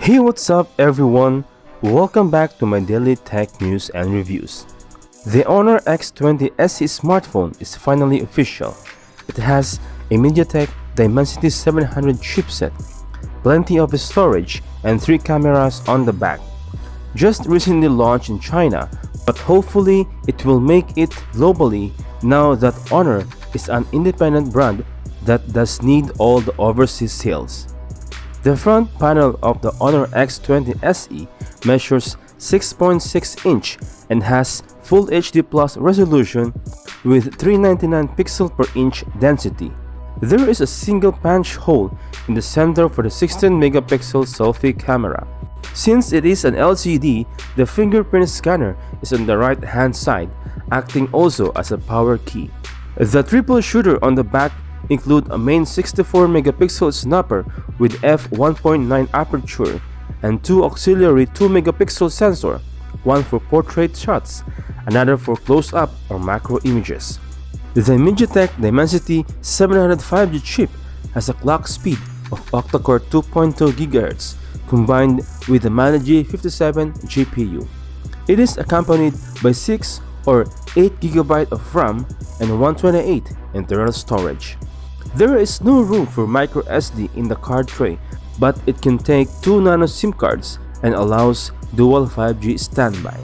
Hey, what's up everyone? Welcome back to my daily tech news and reviews. The Honor X20 SE smartphone is finally official. It has a MediaTek Dimensity 700 chipset, plenty of storage, and 3 cameras on the back. Just recently launched in China, but hopefully it will make it globally now that Honor is an independent brand that does need all the overseas sales. The front panel of the Honor X20 SE measures 6.6 inch and has Full HD Plus resolution with 399 pixel per inch density. There is a single punch hole in the center for the 16 megapixel selfie camera. Since it is an LCD, the fingerprint scanner is on the right hand side, acting also as a power key. The triple shooter on the back include a main 64 megapixel snapper with f1.9 aperture and 2 auxiliary 2 megapixel sensor, one for portrait shots, another for close-up or macro images. The MediaTek Dimensity 700 5G chip has a clock speed of octa-core 2.2 GHz combined with the Mali G57 GPU. It is accompanied by 6 or 8 GB of RAM and 128 internal storage. There is no room for micro SD in the card tray, but it can take 2 nano SIM cards and allows dual 5G standby.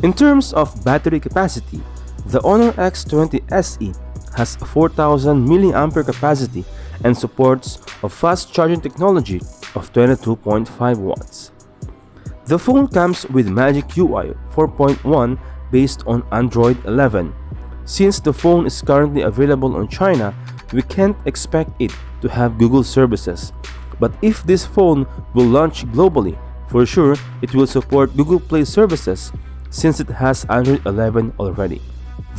In terms of battery capacity, the Honor X20 SE has 4000 mAh capacity and supports a fast charging technology of 22.5 watts. The phone comes with Magic UI 4.1 based on Android 11. Since the phone is currently available in China, we can't expect it to have Google services. But if this phone will launch globally, for sure it will support Google Play services since it has Android 11 already.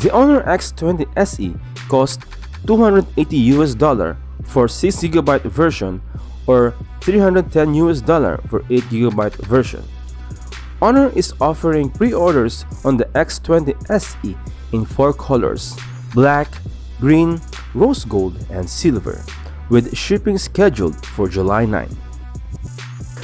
The Honor X20 SE costs $280 for 6GB version or $310 for 8GB version. Honor is offering pre-orders on the X20 SE in 4 colors: black, green, rose gold, and silver, with shipping scheduled for July 9.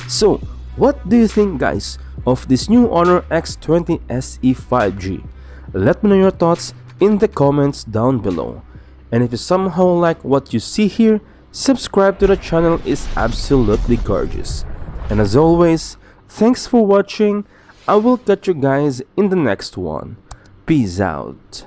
So, what do you think guys of this new Honor X20 SE 5G? Let me know your thoughts in the comments down below. And if you somehow like what you see here, subscribe to the channel, is absolutely gorgeous. And as always, thanks for watching. I will catch you guys in the next one. Peace out.